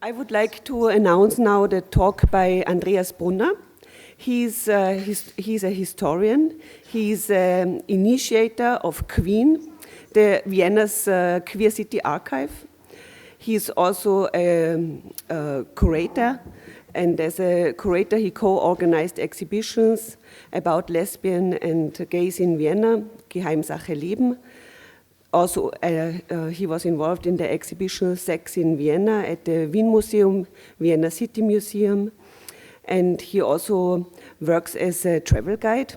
I would like to announce now the talk by Andreas Brunner. He's a historian. He's an initiator of Queen, the Vienna's Queer City Archive. He's also a curator, and as a curator he co-organized exhibitions about lesbian and gays in Vienna, Geheimsache Leben. Also, he was involved in the exhibition Sex in Vienna at the Wien Museum, Vienna City Museum, and he also works as a travel guide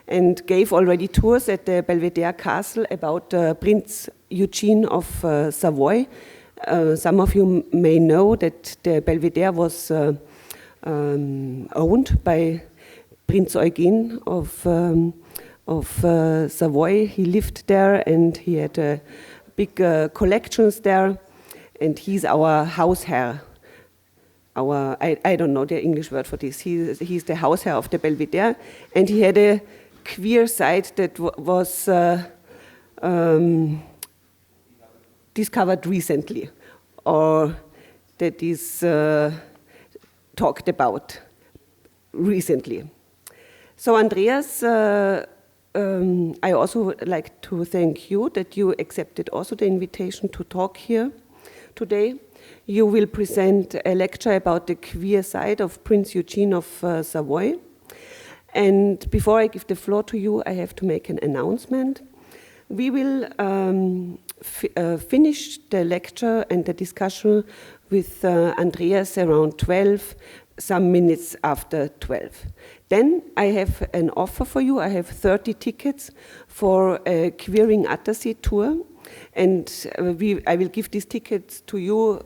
and gave already tours at the Belvedere Castle about Prince Eugen of Savoy. Some of you may know that the Belvedere was owned by Prince Eugen of Savoy. He lived there and he had big collections there, and he's our Hausherr. I don't know the English word for this. He's the Hausherr of the Belvedere, and he had a queer side that was discovered recently, or that is talked about recently. So Andreas, I also would like to thank you that you accepted also the invitation to talk here today. You will present a lecture about the queer side of Prince Eugen of Savoy. And before I give the floor to you, I have to make an announcement. We will finish the lecture and the discussion with Andreas around 12, some minutes after 12. Then I have an offer for you. I have 30 tickets for a Queering Attersee tour, and I will give these tickets to you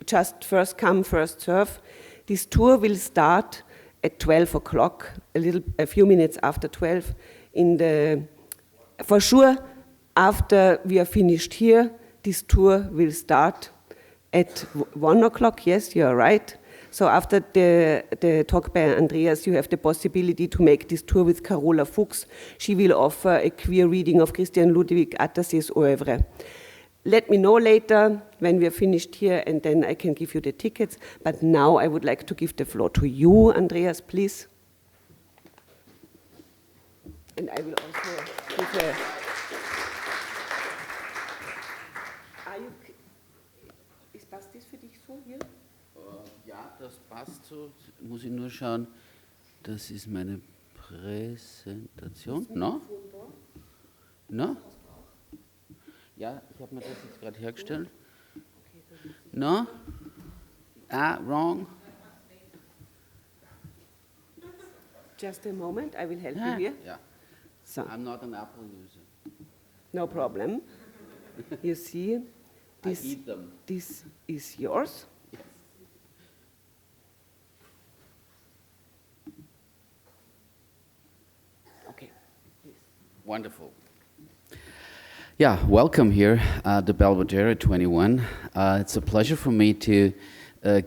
just first come, first serve. This tour will start at 12 o'clock, a few minutes after 12. For sure, after we are finished here, this tour will start at 1 o'clock. Yes, you are right. So after the talk by Andreas, you have the possibility to make this tour with Carola Fuchs. She will offer a queer reading of Christian Ludwig Attersee's oeuvre. Let me know later when we are finished here, and then I can give you the tickets. But now I would like to give the floor to you, Andreas, please. And I will also give a... Passt das für dich so hier? Ja, das passt so. Muss ich nur schauen. Das ist meine Präsentation. No? No? Ja, ich habe mir das jetzt gerade hergestellt. No? Wrong. Just a moment, I will help you here. Yeah. So. I'm not an Apple user. No problem. You see, I eat them. This is yours. Yes. Okay. Please. Wonderful. Yeah, welcome here at the Belvedere 21. It's a pleasure for me to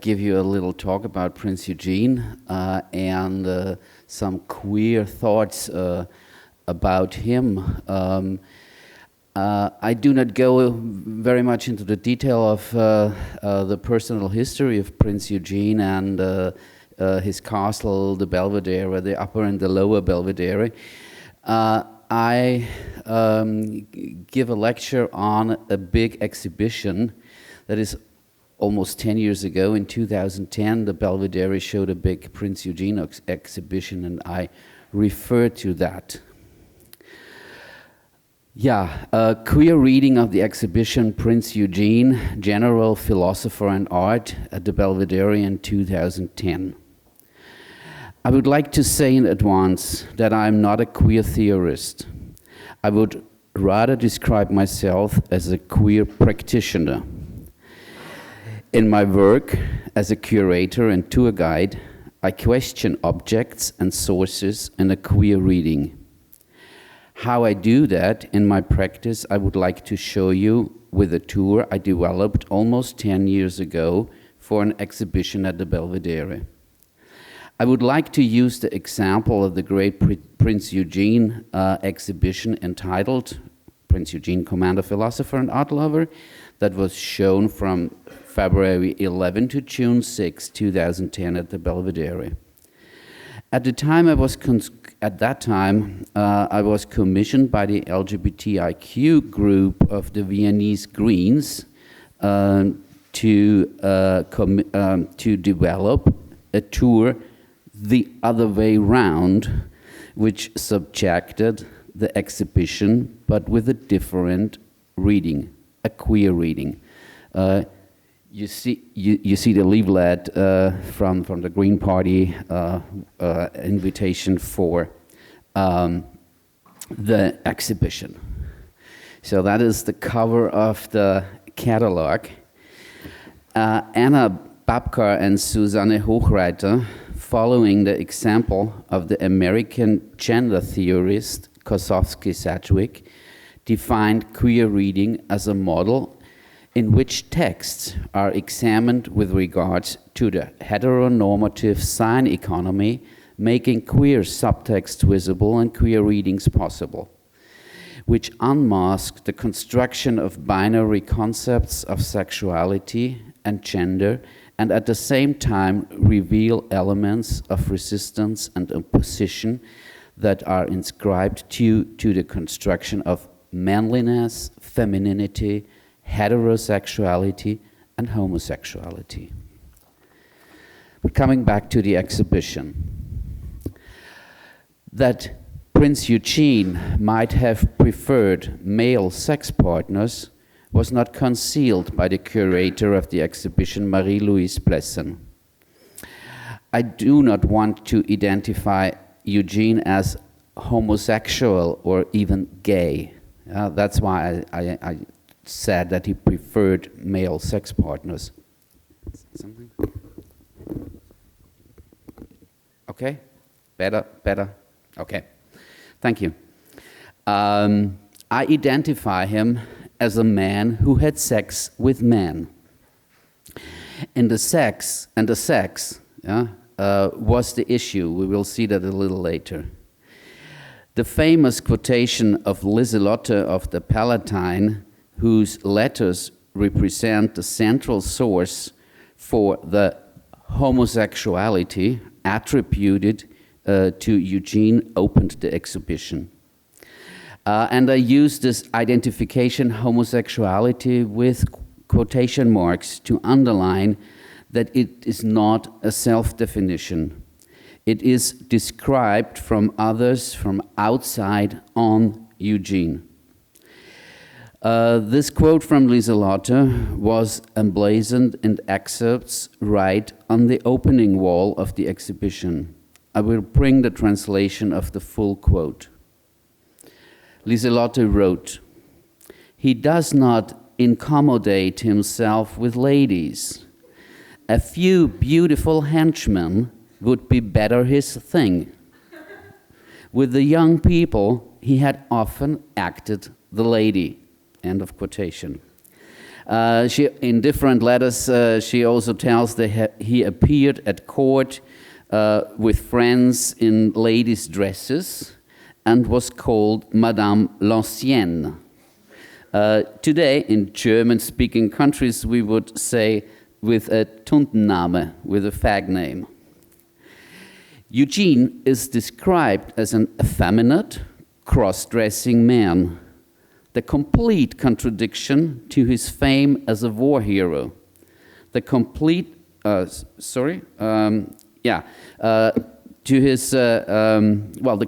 give you a little talk about Prince Eugen and some queer thoughts about him. I do not go very much into the detail of the personal history of Prince Eugen and his castle, the Belvedere, the upper and the lower Belvedere. I give a lecture on a big exhibition that is almost 10 years ago. In 2010, the Belvedere showed a big Prince Eugen exhibition, and I refer to that. Yeah, a queer reading of the exhibition Prince Eugen, General Philosopher and Art at the Belvedere in 2010. I would like to say in advance that I'm not a queer theorist. I would rather describe myself as a queer practitioner. In my work as a curator and tour guide, I question objects and sources in a queer reading. How I do that in my practice, I would like to show you with a tour I developed almost 10 years ago for an exhibition at the Belvedere. I would like to use the example of the great Prince Eugen exhibition entitled Prince Eugen, Commander, Philosopher and Art Lover, that was shown from February 11 to June 6, 2010 at the Belvedere. At that time, I was commissioned by the LGBTIQ group of the Viennese Greens to develop a tour the other way round, which subjected the exhibition, but with a different reading, a queer reading. You see the leaflet from the Green Party invitation for the exhibition. So that is the cover of the catalog. Anna Babka and Susanne Hochreiter, following the example of the American gender theorist Kosofsky-Sedgwick, defined queer reading as a model in which texts are examined with regards to the heteronormative sign economy, making queer subtext visible and queer readings possible, which unmask the construction of binary concepts of sexuality and gender, and at the same time reveal elements of resistance and opposition that are inscribed to the construction of manliness, femininity, heterosexuality, and homosexuality. But coming back to the exhibition, that Prince Eugene might have preferred male sex partners was not concealed by the curator of the exhibition, Marie-Louise Plessen. I do not want to identify Eugene as homosexual or even gay. That's why I said that he preferred male sex partners. Something? Okay? Better? Okay. Thank you. I identify him as a man who had sex with men. And the sex was the issue. We will see that a little later. The famous quotation of Liselotte of the Palatine, whose letters represent the central source for the homosexuality attributed to Eugene, opened the exhibition. And I use this identification homosexuality with quotation marks to underline that it is not a self-definition. It is described from others from outside on Eugene. This quote from Liselotte was emblazoned in excerpts right on the opening wall of the exhibition. I will bring the translation of the full quote. Liselotte wrote, "He does not incommodate himself with ladies. A few beautiful henchmen would be better his thing. With the young people, he had often acted the lady." End of quotation. In different letters, she also tells that he appeared at court with friends in ladies' dresses and was called Madame l'Ancienne. Today, in German-speaking countries, we would say with a Tundenname, with a fag name. Eugene is described as an effeminate, cross-dressing man, the complete contradiction to his fame as a war hero, the complete, the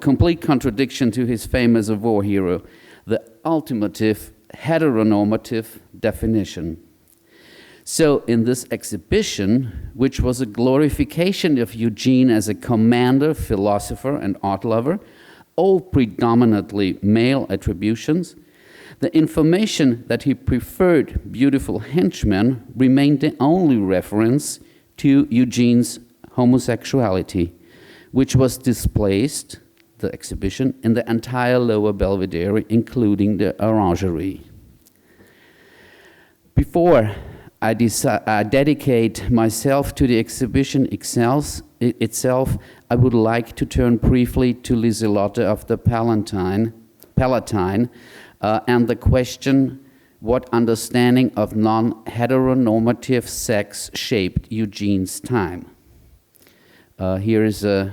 complete contradiction to his fame as a war hero, the ultimative heteronormative definition. So in this exhibition, which was a glorification of Eugene as a commander, philosopher, and art lover, all predominantly male attributions, the information that he preferred beautiful henchmen remained the only reference to Eugene's homosexuality, which was displaced, the exhibition, in the entire lower Belvedere, including the orangery. Before I dedicate myself to the exhibition itself, I would like to turn briefly to Liselotte of the Palatine, and the question what understanding of non-heteronormative sex shaped Eugene's time. Here is a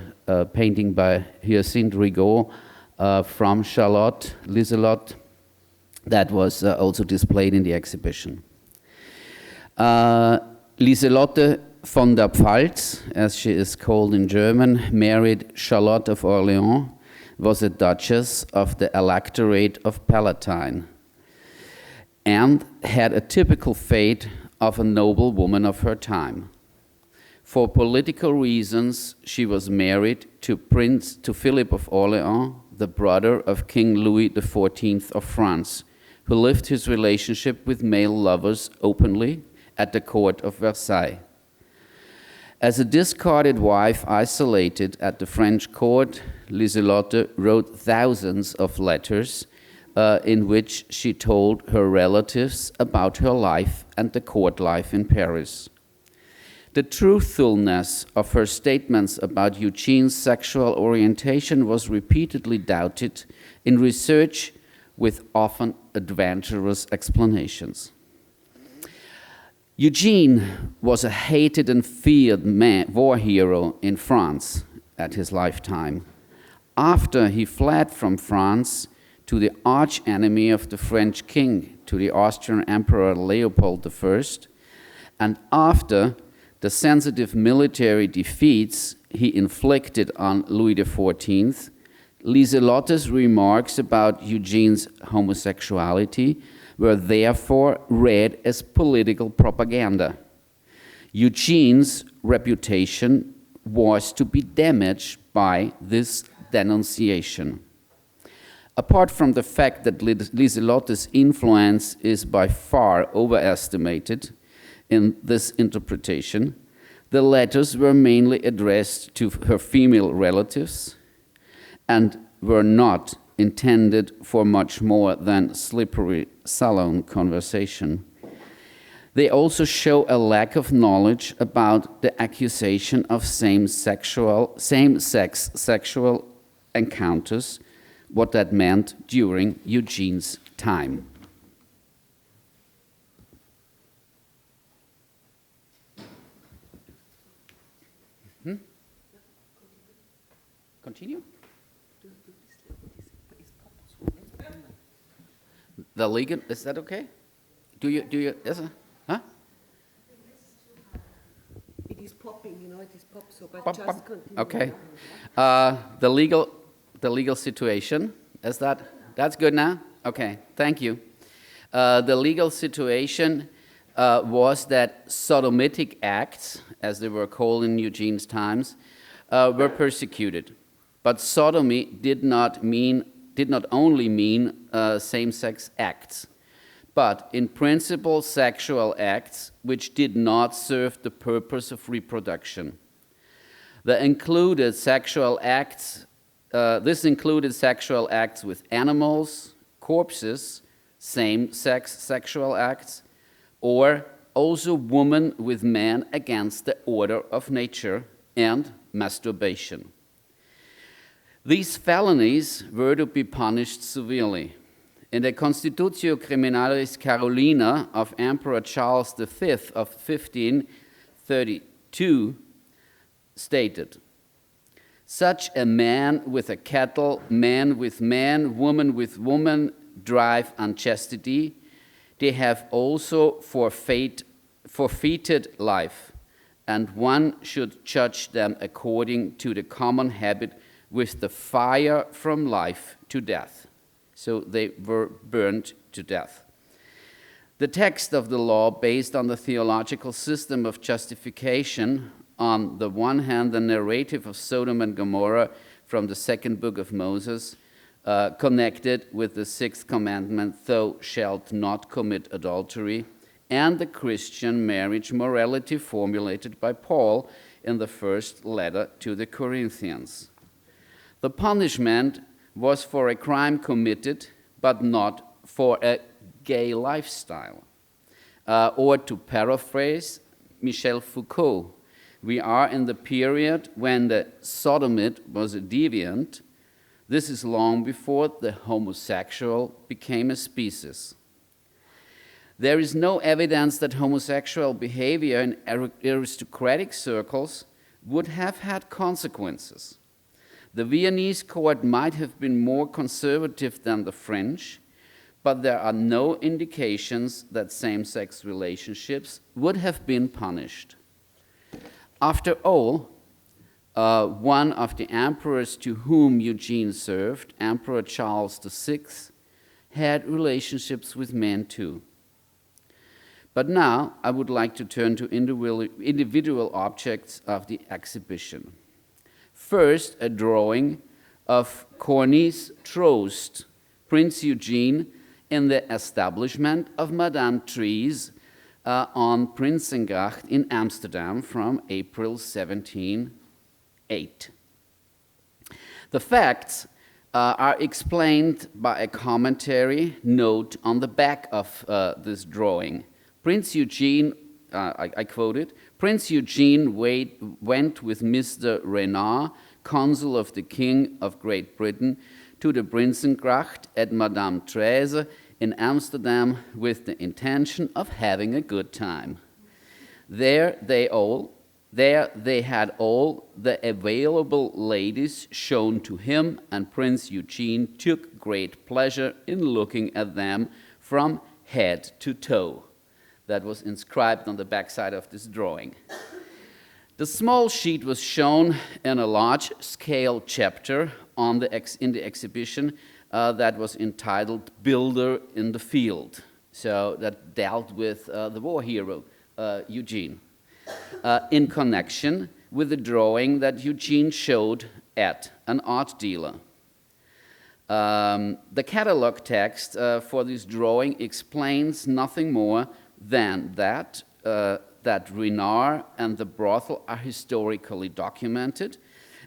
painting by Hyacinthe Rigaud from Charlotte Liselott that was also displayed in the exhibition. Lieselotte von der Pfalz, as she is called in German, married Charlotte of Orléans, was a duchess of the electorate of Palatine, and had a typical fate of a noble woman of her time. For political reasons, she was married to Philip of Orléans, the brother of King Louis XIV of France, who lived his relationship with male lovers openly at the court of Versailles. As a discarded wife isolated at the French court, Lieselotte wrote thousands of letters in which she told her relatives about her life and the court life in Paris. The truthfulness of her statements about Eugene's sexual orientation was repeatedly doubted in research with often adventurous explanations. Eugene was a hated and feared war hero in France at his lifetime. After he fled from France to the arch-enemy of the French king, to the Austrian Emperor Leopold I, and after the sensitive military defeats he inflicted on Louis XIV, Lieselotte's remarks about Eugene's homosexuality were therefore read as political propaganda. Eugene's reputation was to be damaged by this denunciation. Apart from the fact that Lieselotte's influence is by far overestimated in this interpretation, the letters were mainly addressed to her female relatives and were not intended for much more than slippery salon conversation. They also show a lack of knowledge about the accusation of same-sex sexual encounters, what that meant during Eugene's time. Continue? The legal, is that okay? Do you, is it, huh? It is popping, you know, it is pop, so but Pop, just pop. continue. Okay. The legal situation, is that's good now? Okay, thank you. The legal situation was that sodomitic acts, as they were called in Eugene's times, were persecuted. But sodomy did not only mean same-sex acts, but in principle sexual acts which did not serve the purpose of reproduction. This included sexual acts with animals, corpses, same-sex sexual acts, or also woman with man against the order of nature, and masturbation. These felonies were to be punished severely. In the Constitutio Criminalis Carolina of Emperor Charles V of 1532 stated, "Such a man with a cattle, man with man, woman with woman, drive unchastity, they have also forfeited life, and one should judge them according to the common habit with the fire from life to death." So they were burned to death. The text of the law, based on the theological system of justification, on the one hand, the narrative of Sodom and Gomorrah from the second book of Moses, connected with the sixth commandment, "Thou shalt not commit adultery," and the Christian marriage morality formulated by Paul in the first letter to the Corinthians. The punishment was for a crime committed, but not for a gay lifestyle. Or to paraphrase Michel Foucault, we are in the period when the sodomite was a deviant. This is long before the homosexual became a species. There is no evidence that homosexual behavior in aristocratic circles would have had consequences. The Viennese court might have been more conservative than the French, but there are no indications that same-sex relationships would have been punished. After all, one of the emperors to whom Eugene served, Emperor Charles VI, had relationships with men too. But now I would like to turn to individual objects of the exhibition. First, a drawing of Corney's Trost, Prince Eugene, in the establishment of Madame Trees on Prinsengracht in Amsterdam from April 1708. The facts are explained by a commentary note on the back of this drawing. Prince Eugene, I quote it, Prince Eugene went with Mr. Renard, consul of the King of Great Britain, to the Prinsengracht at Madame Therese in Amsterdam with the intention of having a good time. There they had all the available ladies shown to him, and Prince Eugene took great pleasure in looking at them from head to toe. That was inscribed on the backside of this drawing. The small sheet was shown in a large-scale chapter in the exhibition that was entitled Builder in the Field. So that dealt with the war hero, Eugene, in connection with the drawing that Eugene showed at an art dealer. The catalog text for this drawing explains nothing more than that Renard and the brothel are historically documented,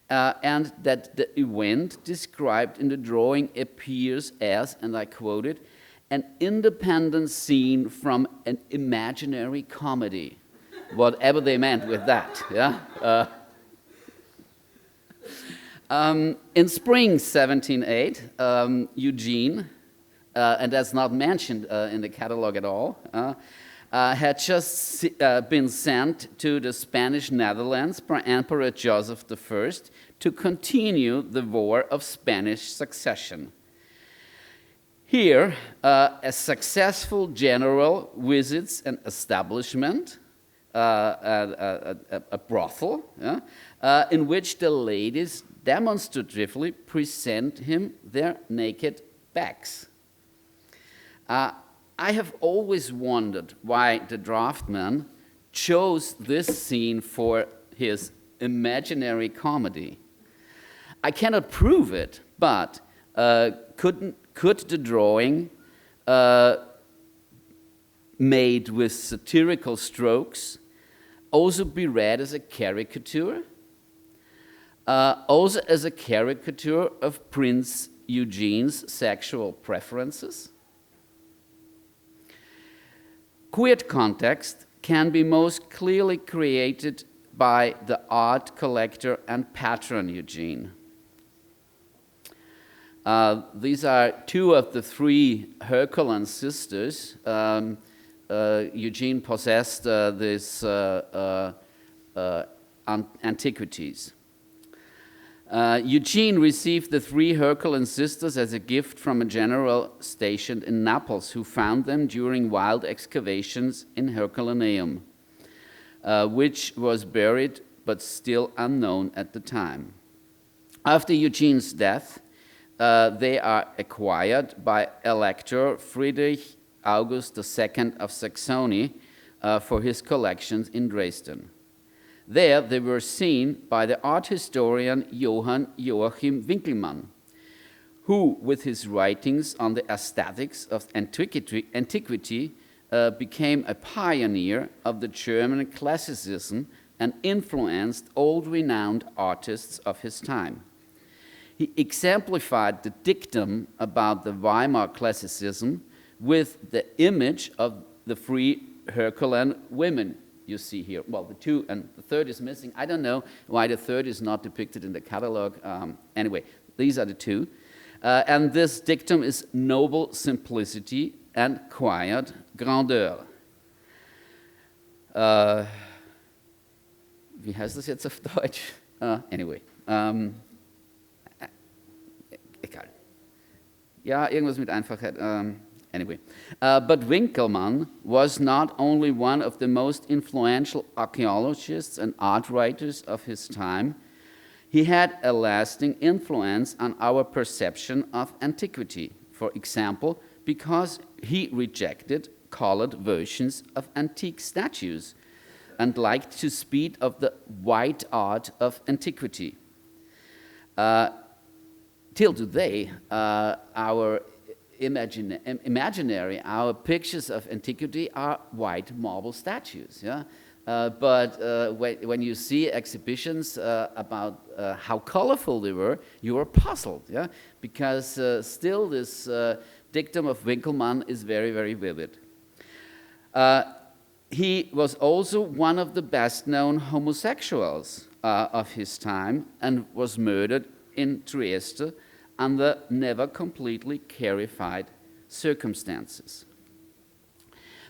and that the event described in the drawing appears as, and I quote it, an independent scene from an imaginary comedy, whatever they meant with that. Yeah. In spring 1708, Eugene, and that's not mentioned in the catalog at all, had just been sent to the Spanish Netherlands by Emperor Joseph I to continue the War of Spanish Succession. Here, a successful general visits an establishment, a brothel, in which the ladies demonstratively present him their naked backs. I have always wondered why the draftsman chose this scene for his imaginary comedy. I cannot prove it, but could the drawing made with satirical strokes also be read as a caricature? Also as a caricature of Prince Eugene's sexual preferences? Queer context can be most clearly created by the art collector and patron Eugene. These are two of the three Herculean sisters. Eugene possessed these antiquities. Eugene received the three Herculean sisters as a gift from a general stationed in Naples who found them during wild excavations in Herculaneum, which was buried but still unknown at the time. After Eugene's death, they are acquired by Elector Friedrich August II of Saxony for his collections in Dresden. There they were seen by the art historian Joachim Winckelmann, who, with his writings on the aesthetics of antiquity became a pioneer of the German classicism and influenced all renowned artists of his time. He exemplified the dictum about the Weimar classicism with the image of the three Herculean women you see here. Well, the two and the third is missing. I don't know why the third is not depicted in the catalog. Anyway, these are the two. And this dictum is noble simplicity and quiet grandeur. Wie heißt das jetzt auf Deutsch? Anyway. Egal. Ja, irgendwas mit Einfachheit. Anyway. But Winkelmann was not only one of the most influential archaeologists and art writers of his time, he had a lasting influence on our perception of antiquity. For example, because he rejected colored versions of antique statues and liked to speak of the white art of antiquity. Till today, our imaginary, our pictures of antiquity are white marble statues. Yeah? But when you see exhibitions about how colorful they were, you are puzzled, yeah? Because still this dictum of Winkelmann is very, very vivid. He was also one of the best-known homosexuals of his time and was murdered in Trieste under never completely clarified circumstances.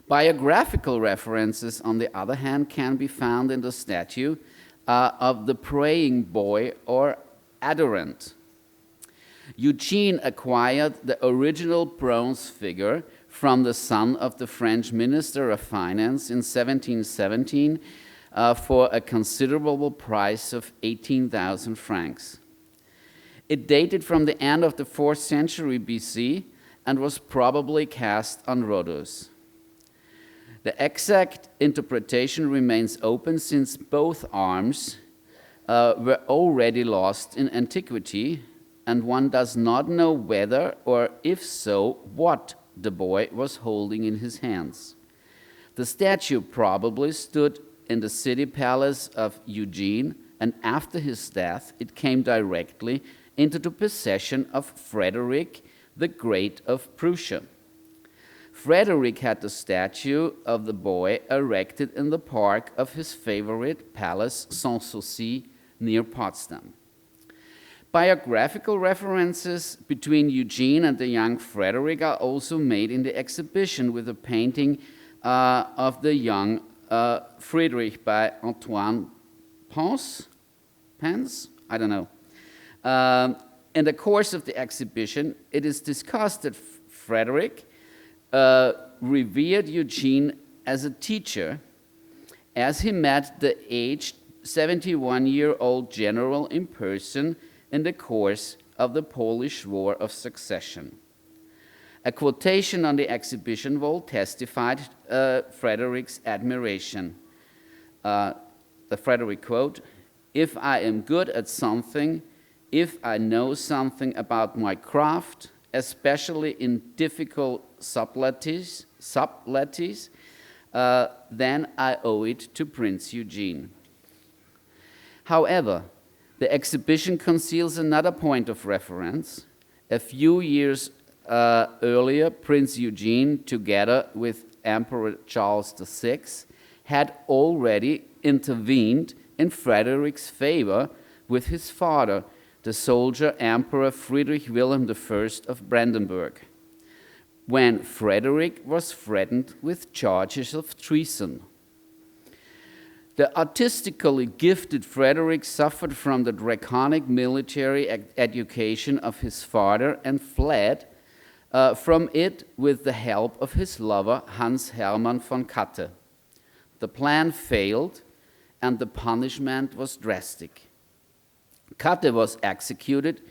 Biographical references, on the other hand, can be found in the statue of the praying boy or adorant. Eugene acquired the original bronze figure from the son of the French Minister of Finance in 1717 for a considerable price of 18,000 francs. It dated from the end of the 4th century BC and was probably cast on Rhodos. The exact interpretation remains open since both arms were already lost in antiquity, and one does not know whether, or if so, what the boy was holding in his hands. The statue probably stood in the city palace of Eugene, and after his death it came directly into the possession of Frederick the Great of Prussia. Frederick had the statue of the boy erected in the park of his favorite palace, Sanssouci, near Potsdam. Biographical references between Eugene and the young Frederick are also made in the exhibition, with a painting of the young Friedrich by Antoine Pence? I don't know. In the course of the exhibition, it is discussed that Frederick revered Eugene as a teacher, as he met the aged 71-year-old general in person in the course of the Polish War of Succession. A quotation on the exhibition wall testified Frederick's admiration. The Frederick quote, "If I am good at something, if I know something about my craft, especially in difficult subtleties, then I owe it to Prince Eugene." However, the exhibition conceals another point of reference. A few years earlier, Prince Eugene, together with Emperor Charles VI, had already intervened in Frederick's favor with his father, the soldier Emperor Friedrich Wilhelm I of Brandenburg, when Frederick was threatened with charges of treason. The artistically gifted Frederick suffered from the draconic military education of his father and fled from it with the help of his lover Hans Hermann von Katte. The plan failed, and the punishment was drastic. Katte was executed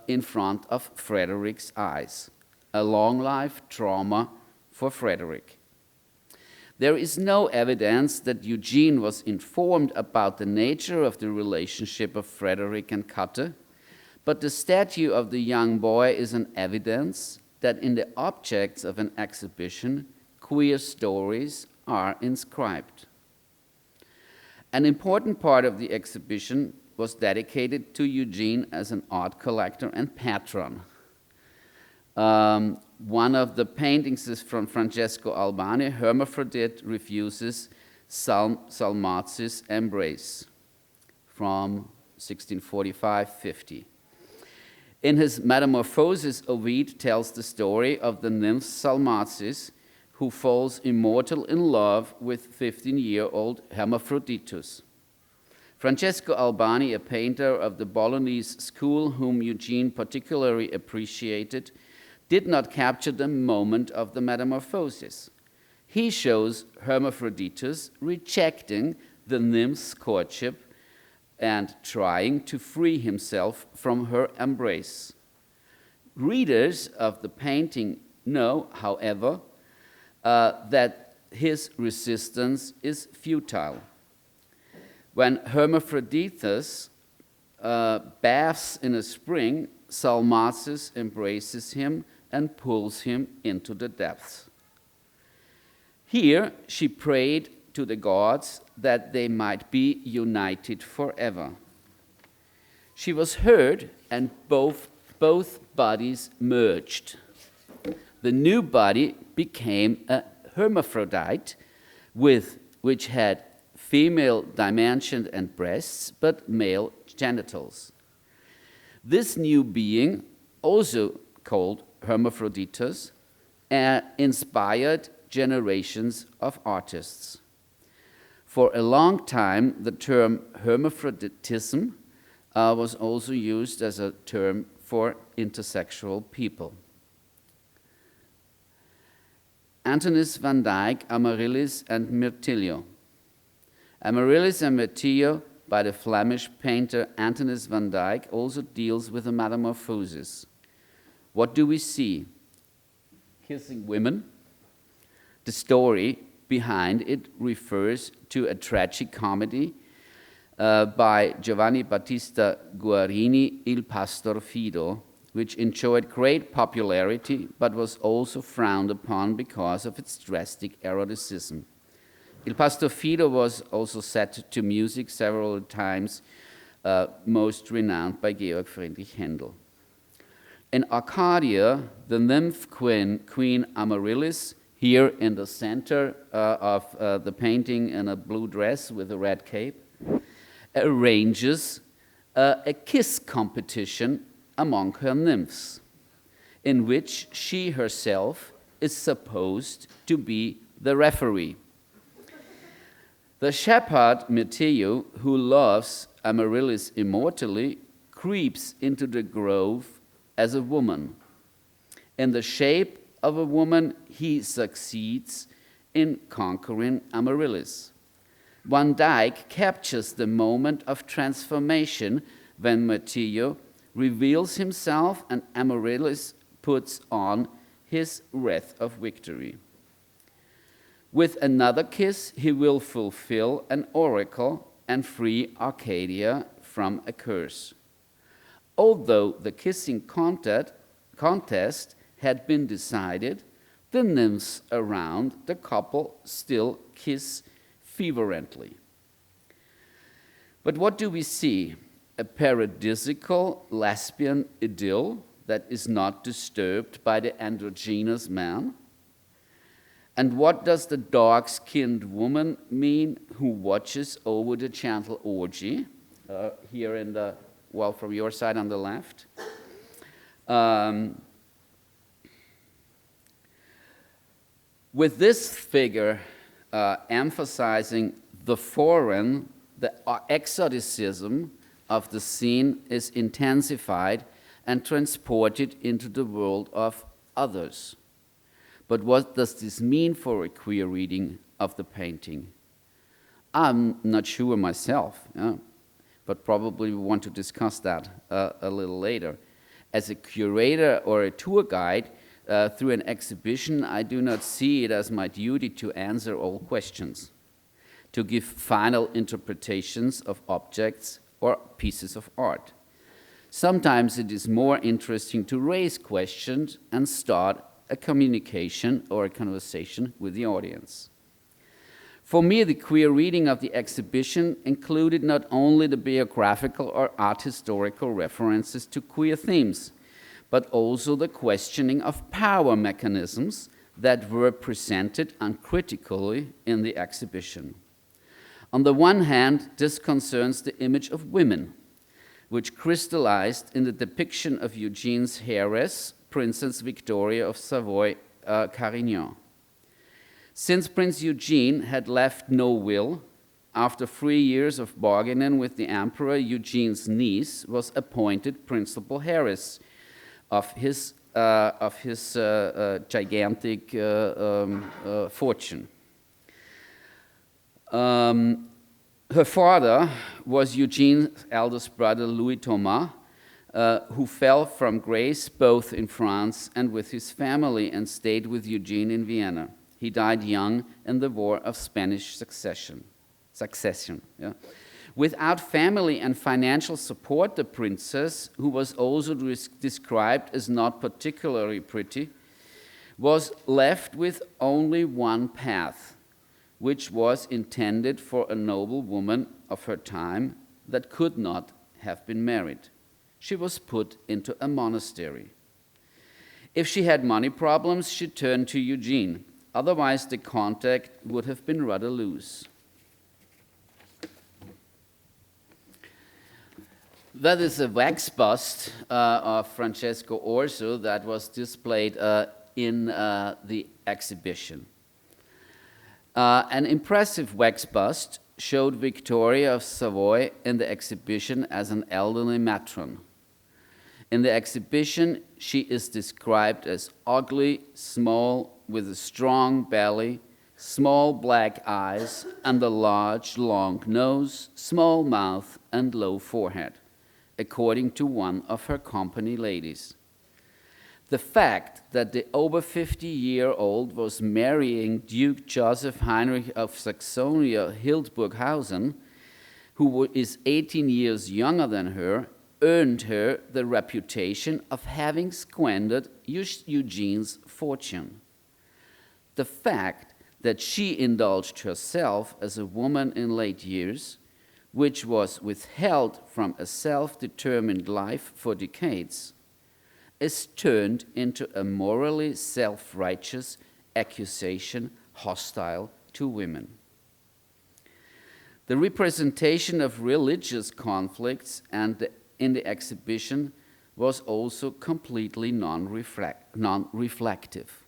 in front of Frederick's eyes, a long-life trauma for Frederick. There is no evidence that Eugene was informed about the nature of the relationship of Frederick and Katte, but the statue of the young boy is an evidence that in the objects of an exhibition, queer stories are inscribed. An important part of the exhibition was dedicated to Eugene as an art collector and patron. One of the paintings is from Francesco Albani. Hermaphrodite refuses Salmazzi's embrace from 1645-50. In his Metamorphosis, Ovid tells the story of the nymph Salmacis, who falls immortal in love with 15-year-old Hermaphroditus. Francesco Albani, a painter of the Bolognese school whom Eugene particularly appreciated, did not capture the moment of the metamorphosis. He shows Hermaphroditus rejecting the nymph's courtship and trying to free himself from her embrace. Readers of the painting know, however, that his resistance is futile. When Hermaphroditus bathes in a spring, Salmacis embraces him and pulls him into the depths. Here she prayed to the gods that they might be united forever. She was heard, and both bodies merged. The new body became a hermaphrodite, which had female dimension and breasts, but male genitals. This new being, also called Hermaphroditus, inspired generations of artists. For a long time, the term hermaphroditism was also used as a term for intersexual people. Antonis van Dyck, Amaryllis and Mirtillo. Amaryllis and Mirtillo by the Flemish painter Antonis van Dyck also deals with a metamorphosis. What do we see? Kissing women. The story behind it refers to a tragic comedy by Giovanni Battista Guarini, Il Pastor Fido, which enjoyed great popularity but was also frowned upon because of its drastic eroticism. Il Pastor Fido was also set to music several times, most renowned by Georg Friedrich Händel. In Arcadia, the nymph queen Amaryllis, here in the center of the painting in a blue dress with a red cape, arranges a kiss competition among her nymphs, in which she herself is supposed to be the referee. The shepherd Mirtillo, who loves Amaryllis immortally, creeps into the grove as a woman. In the shape of a woman, he succeeds in conquering Amaryllis. Van Dyck captures the moment of transformation when Mirtillo reveals himself and Amaryllis puts on his wreath of victory. With another kiss, he will fulfill an oracle and free Arcadia from a curse. Although the kissing contest had been decided, the nymphs around the couple still kiss fervently. But what do we see? A paradisical lesbian idyll that is not disturbed by the androgynous man? And what does the dark-skinned woman mean who watches over the gentle orgy? Here in the, well, from your side on the left. With this figure emphasizing the foreign, the exoticism of the scene is intensified and transported into the world of others. But what does this mean for a queer reading of the painting? I'm not sure myself, but probably we want to discuss that a little later. As a curator or a tour guide through an exhibition, I do not see it as my duty to answer all questions, to give final interpretations of objects or pieces of art. Sometimes it is more interesting to raise questions and start a communication or a conversation with the audience. For me, the queer reading of the exhibition included not only the biographical or art historical references to queer themes, but also the questioning of power mechanisms that were presented uncritically in the exhibition. On the one hand, this concerns the image of women, which crystallized in the depiction of Eugene's heiress, Princess Victoria of Savoy-Carignan. Since Prince Eugene had left no will, after 3 years of bargaining with the emperor, Eugene's niece was appointed principal heiress of his gigantic fortune. Her father was Eugene's eldest brother, Louis Thomas, who fell from grace both in France and with his family and stayed with Eugene in Vienna. He died young in the War of Spanish Succession. Yeah. Without family and financial support, the princess, who was also described as not particularly pretty, was left with only one path, which was intended for a noble woman of her time that could not have been married. She was put into a monastery. If she had money problems, she turned to Eugene. Otherwise, the contact would have been rather loose. That is a wax bust of Francesco Orso that was displayed in the exhibition. An impressive wax bust showed Victoria of Savoy in the exhibition as an elderly matron. In the exhibition, she is described as ugly, small, with a strong belly, small black eyes, and a large, long nose, small mouth, and low forehead, according to one of her company ladies. The fact that the over 50-year-old was marrying Duke Joseph Heinrich of Saxonia-Hildburghausen, who is 18 years younger than her, earned her the reputation of having squandered Eugene's fortune. The fact that she indulged herself as a woman in late years, which was withheld from a self-determined life for decades, is turned into a morally self-righteous accusation hostile to women. The representation of religious conflicts in the exhibition was also completely non-reflective.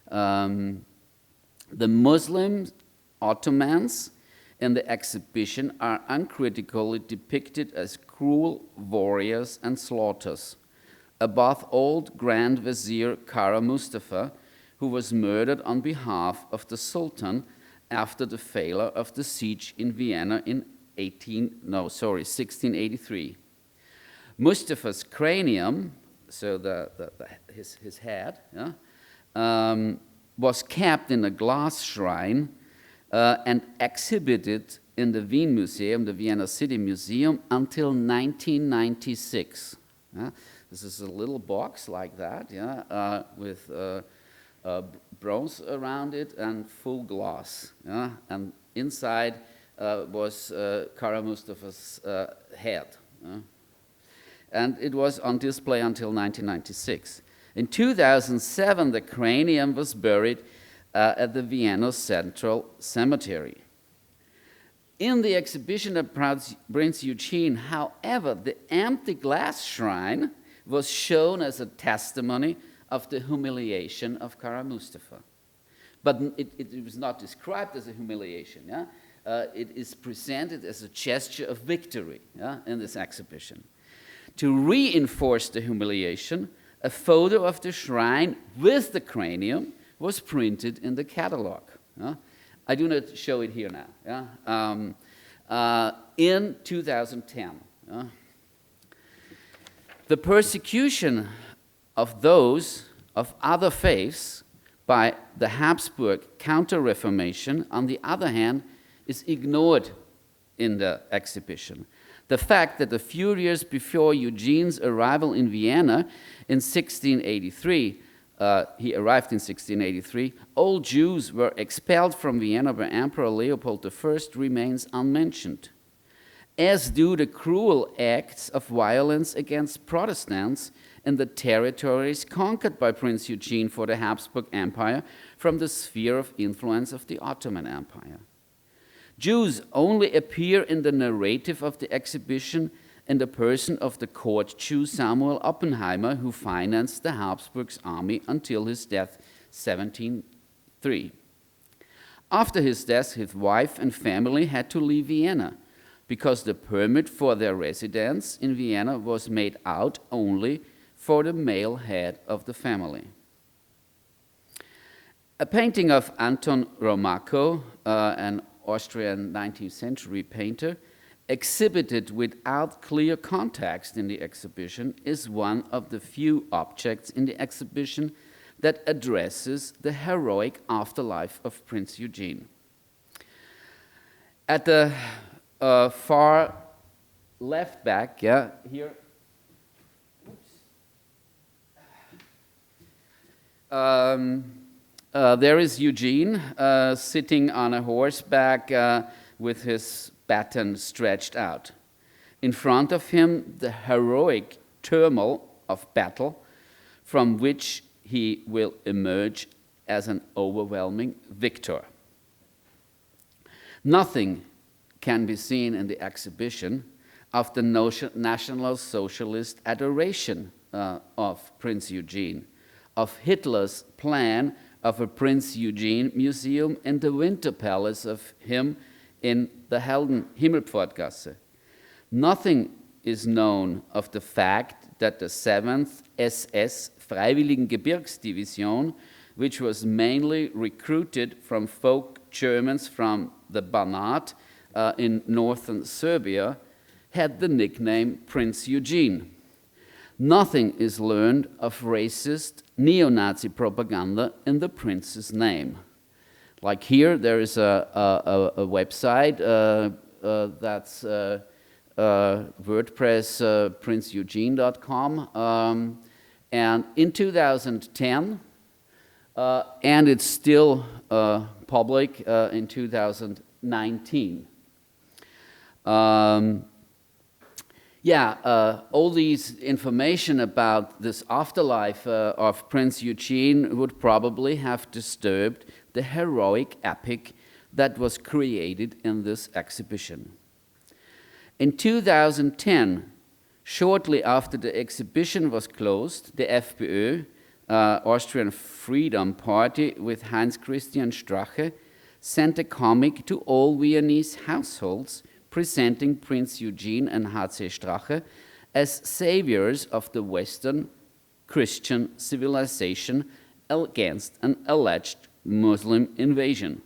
The Muslim Ottomans in the exhibition are uncritically depicted as cruel warriors and slaughters. Above all, Grand Vizier Kara Mustafa, who was murdered on behalf of the Sultan after the failure of the siege in Vienna in 1683. Mustafa's cranium, so his head, was kept in a glass shrine and exhibited in the Wien Museum, the Vienna City Museum, until 1996. This is a little box like that, with bronze around it and full glass. And inside was Kara Mustafa's head. And it was on display until 1996. In 2007, the cranium was buried at the Vienna Central Cemetery. In the exhibition at Prince Eugene, however, the empty glass shrine was shown as a testimony of the humiliation of Kara Mustafa. But it was not described as a humiliation. It is presented as a gesture of victory in this exhibition. To reinforce the humiliation, a photo of the shrine with the cranium was printed in the catalog. I do not show it here now. In 2010. The persecution of those of other faiths by the Habsburg Counter-Reformation, on the other hand, is ignored in the exhibition. The fact that a few years before Eugene's arrival in Vienna in 1683, he arrived in 1683, all Jews were expelled from Vienna by Emperor Leopold I remains unmentioned, as do the cruel acts of violence against Protestants in the territories conquered by Prince Eugene for the Habsburg Empire from the sphere of influence of the Ottoman Empire. Jews only appear in the narrative of the exhibition in the person of the court Jew Samuel Oppenheimer, who financed the Habsburg's army until his death 1703. After his death, his wife and family had to leave Vienna because the permit for their residence in Vienna was made out only for the male head of the family. A painting of Anton Romaco, an Austrian 19th century painter, exhibited without clear context in the exhibition, is one of the few objects in the exhibition that addresses the heroic afterlife of Prince Eugen. At the far left back, here, there is Eugen sitting on a horseback with his baton stretched out. In front of him, the heroic turmoil of battle from which he will emerge as an overwhelming victor. Nothing can be seen in the exhibition of the National Socialist adoration of Prince Eugen, of Hitler's plan of a Prince Eugen museum in the Winter Palace of him in the Himmelpfortgasse. Nothing is known of the fact that the 7th SS Freiwilligen Gebirgsdivision, which was mainly recruited from folk Germans from the Banat in northern Serbia, had the nickname Prince Eugen. Nothing is learned of racist neo-Nazi propaganda in the prince's name. Like here, there is a website that's WordPress princeeugene.com, and in 2010, and it's still public in 2019. All these information about this afterlife of Prince Eugen would probably have disturbed the heroic epic that was created in this exhibition. In 2010, shortly after the exhibition was closed, the FPÖ, Austrian Freedom Party, with Heinz Christian Strache, sent a comic to all Viennese households presenting Prince Eugen and H.C. Strache as saviors of the Western Christian civilization against an alleged Muslim invasion.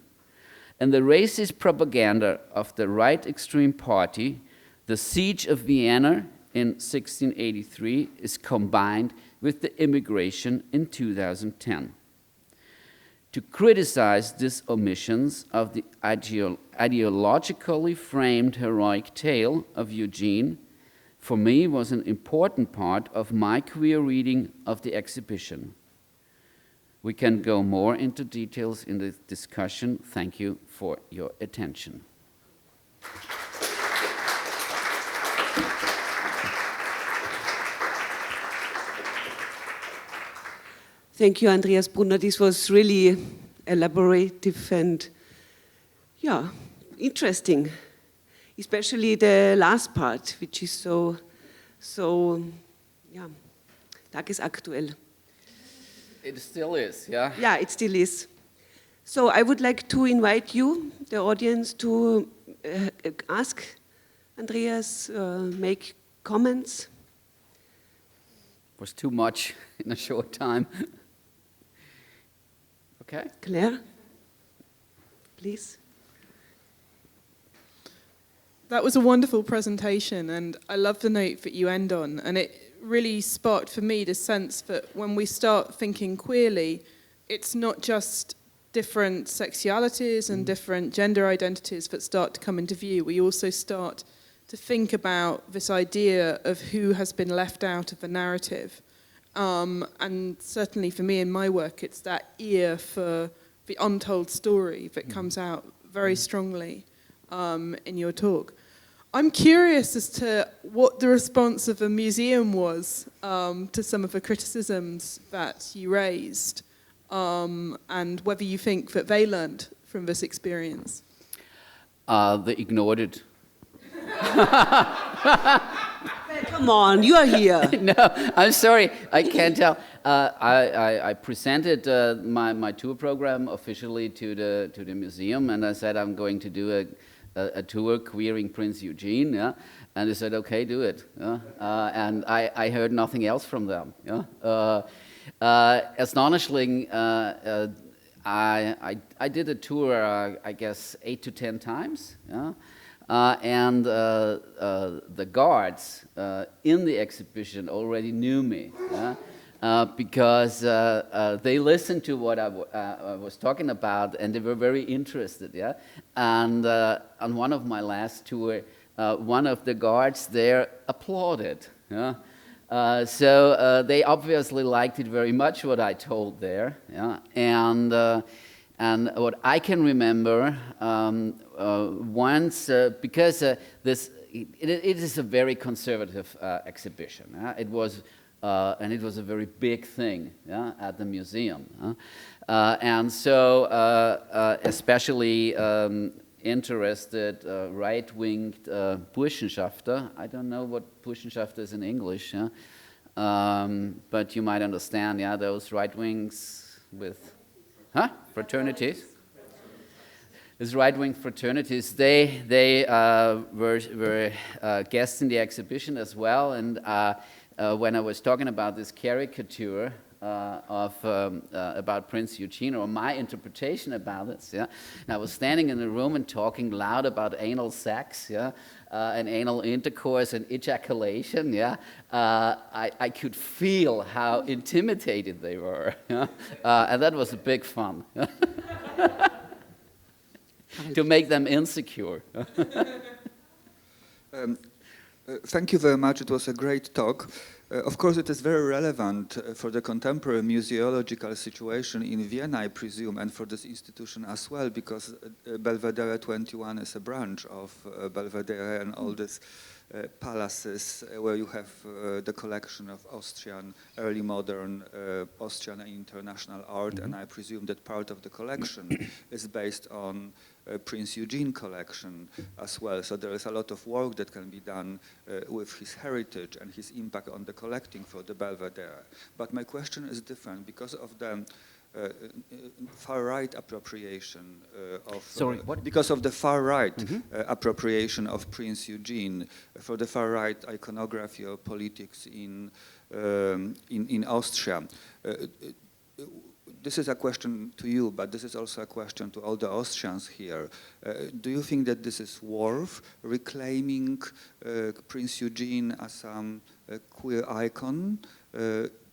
In the racist propaganda of the right extreme party, the siege of Vienna in 1683 is combined with the immigration in 2010. To criticize these omissions of the ideologically framed heroic tale of Eugen, for me, was an important part of my queer reading of the exhibition. We can go more into details in the discussion. Thank you for your attention. Thank you, Andreas Brunner. This was really elaborative and, interesting. Especially the last part, which is so, tagesaktuell. It still is, yeah? Yeah, it still is. So I would like to invite you, the audience, to ask Andreas, make comments. It was too much in a short time. Okay. Claire, please. That was a wonderful presentation, and I love the note that you end on, and it really sparked for me the sense that when we start thinking queerly, it's not just different sexualities and different gender identities that start to come into view. We also start to think about this idea of who has been left out of the narrative. And certainly for me in my work, it's that ear for the untold story that comes out very strongly in your talk. I'm curious as to what the response of the museum was to some of the criticisms that you raised, and whether you think that they learned from this experience. They ignored it. Come on, you are here. No, I'm sorry, I can't tell. I presented my tour program officially to the museum, and I said I'm going to do a tour queering Prince Eugene, yeah? And they said, okay, do it. Yeah? And I heard nothing else from them. Yeah? Astonishingly, I did a tour, I guess, 8 to 10 times. Yeah? And the guards in the exhibition already knew me. Yeah? Because they listened to what I was talking about, and they were very interested. Yeah, and on one of my last tour, one of the guards there applauded. Yeah, so they obviously liked it very much what I told there. Yeah, and what I can remember once, because this it is a very conservative exhibition. It was. And it was a very big thing, yeah, at the museum. And so especially interested right-winged Burschenschafter, I don't know what Burschenschafter is in English, yeah? But you might understand, yeah, those right-wings with, fraternities? These right-wing fraternities, they were guests in the exhibition as well, and when I was talking about this caricature about Prince Eugene, or my interpretation about this, yeah, and I was standing in the room and talking loud about anal sex, yeah, and anal intercourse and ejaculation, yeah, I could feel how intimidated they were, yeah? And that was a big fun. To make them insecure. Thank you very much. It was a great talk. Of course, it is very relevant for the contemporary museological situation in Vienna, I presume, and for this institution as well, because Belvedere 21 is a branch of Belvedere and all these palaces where you have the collection of Austrian, early modern Austrian and international art, and I presume that part of the collection is based on Prince Eugene collection as well. So there is a lot of work that can be done with his heritage and his impact on the collecting for the Belvedere. But my question is different because of the far-right appropriation of... Sorry, what? Because of the far-right appropriation of Prince Eugene for the far-right iconography or politics in Austria. This is a question to you, but this is also a question to all the Austrians here. Do you think that this is worth reclaiming Prince Eugene as a queer icon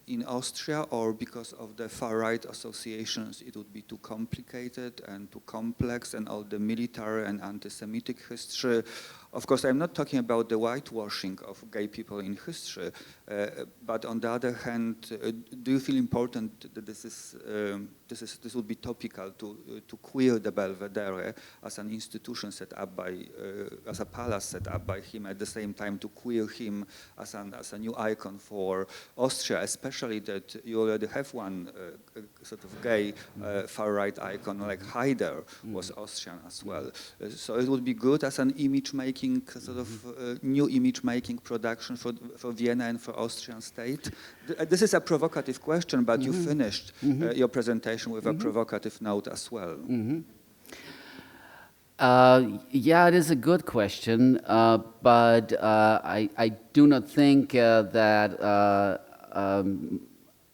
in Austria, or because of the far-right associations it would be too complicated and too complex, and all the military and anti-Semitic history? Of course, I'm not talking about the whitewashing of gay people in history, but on the other hand, do you feel important that this would be topical to queer the Belvedere as an institution set up by, as a palace set up by him, at the same time to queer him as a new icon for Austria, especially that you already have one sort of gay far-right icon like Haider was Austrian as well. So it would be good as an image-making, sort of new image-making production for Vienna and for Austrian state. This is a provocative question, but you finished your presentation with a provocative note as well. Yeah, it is a good question, but I do not think that,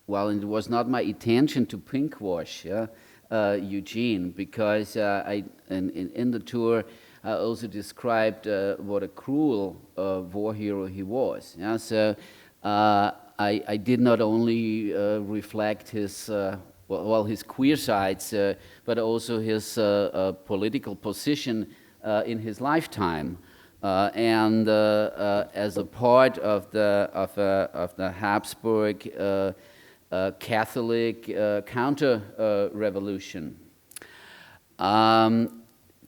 well, it was not my intention to pinkwash Eugene, because in the tour I also described what a cruel war hero he was. Yeah? So I did not only reflect his his queer sides, but also his political position in his lifetime, and as a part of the Habsburg Catholic counter-revolution.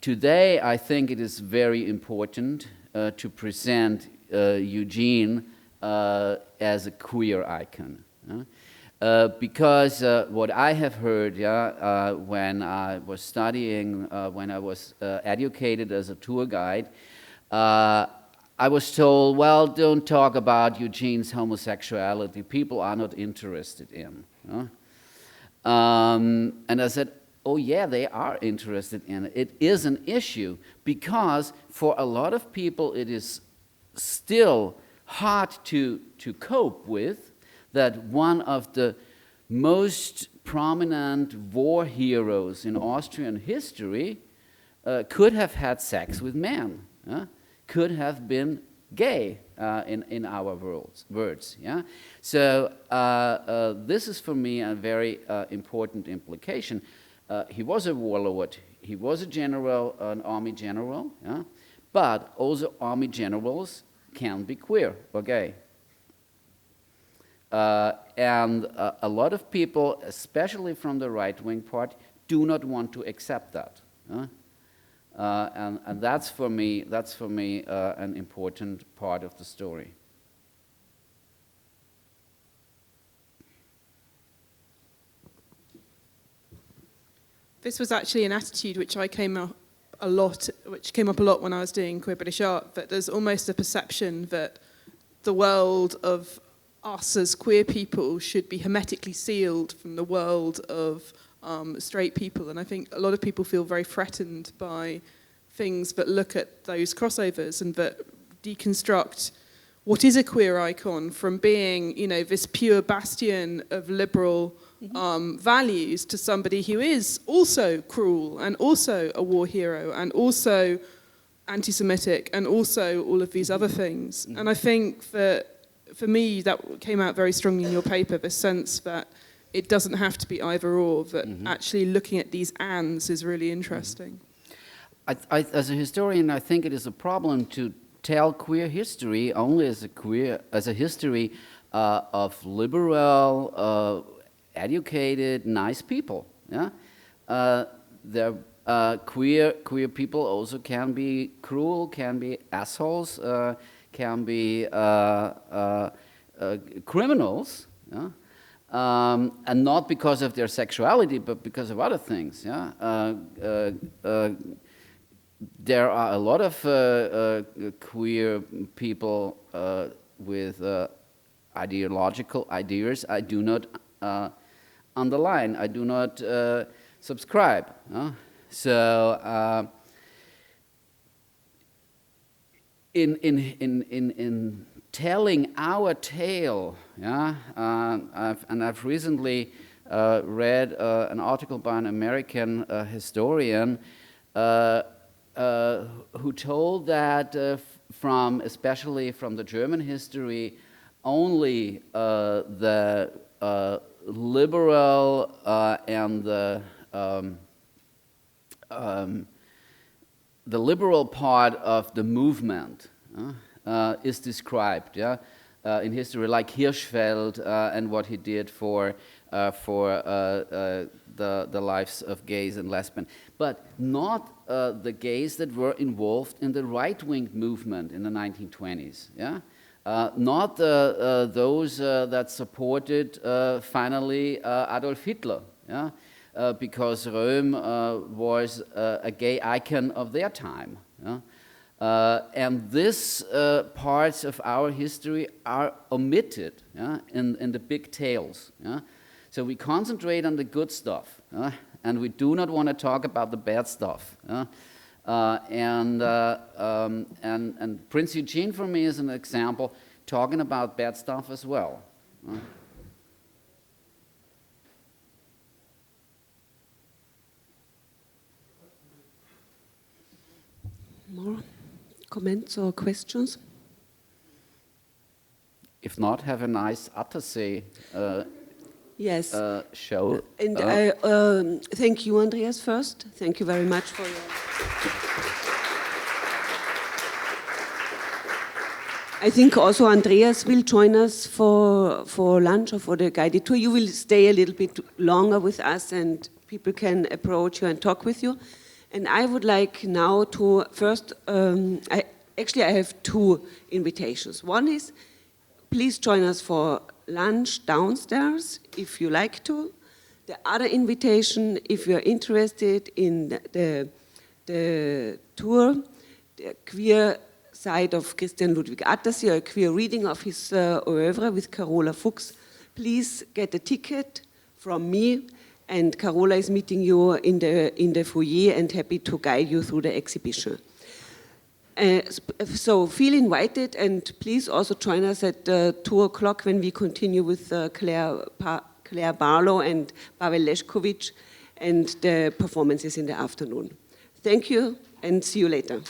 Today, I think it is very important to present Eugene as a queer icon. Because what I have heard, when I was studying, when I was educated as a tour guide, I was told, well, don't talk about Eugene's homosexuality. People are not interested in. And I said, oh yeah, they are interested in it. It is an issue because for a lot of people it is still hard to cope with that one of the most prominent war heroes in Austrian history could have had sex with men, could have been gay in our words. Yeah? So this is for me a very important implication. He was a warlord, he was a general, an army general, yeah? But also army generals can be queer or gay. And a lot of people, especially from the right-wing part, do not want to accept that. And that's for me an important part of the story. This was actually an attitude which came up a lot when I was doing queer British art, that there's almost a perception that the world of us as queer people should be hermetically sealed from the world of straight people. And I think a lot of people feel very threatened by things that look at those crossovers and that deconstruct what is a queer icon from being, this pure bastion of liberal values to somebody who is also cruel and also a war hero and also anti-Semitic and also all of these other things. And I think that for me that came out very strongly in your paper, the sense that it doesn't have to be either or, that actually looking at these ands is really interesting. As a historian, I think it is a problem to tell queer history only as a history of liberal, educated, nice people. Yeah, queer people also can be cruel, can be assholes, can be criminals. Yeah? And not because of their sexuality, but because of other things. Yeah. There are a lot of queer people with ideological ideas I do not underline, I do not subscribe. So in telling our tale, yeah, I've recently read an article by an American historian who told that especially from the German history, only the liberal and the liberal part of the movement is described, yeah, in history, like Hirschfeld and what he did for the lives of gays and lesbians, but not the gays that were involved in the right-wing movement in the 1920s. Yeah, not those that supported finally Adolf Hitler. Yeah, because Röhm was a gay icon of their time. Yeah? And these parts of our history are omitted, yeah, in the big tales. Yeah? So we concentrate on the good stuff, and we do not want to talk about the bad stuff. And Prince Eugene for me is an example, talking about bad stuff as well. More comments or questions? If not, have a nice Attersee Yes. show. And thank you, Andreas, first. Thank you very much for your... I think also Andreas will join us for lunch or for the guided tour. You will stay a little bit longer with us and people can approach you and talk with you. And I would like now to first, I have two invitations. One is, please join us for lunch downstairs if you like to. The other invitation, if you're interested in the tour, the queer side of Christian Ludwig Attersee, a queer reading of his oeuvre with Carola Fuchs, please get a ticket from me, and Carola is meeting you in the foyer and happy to guide you through the exhibition. So feel invited, and please also join us at 2 o'clock when we continue with Claire Barlow and Pavel Leszkowicz and the performances in the afternoon. Thank you and see you later.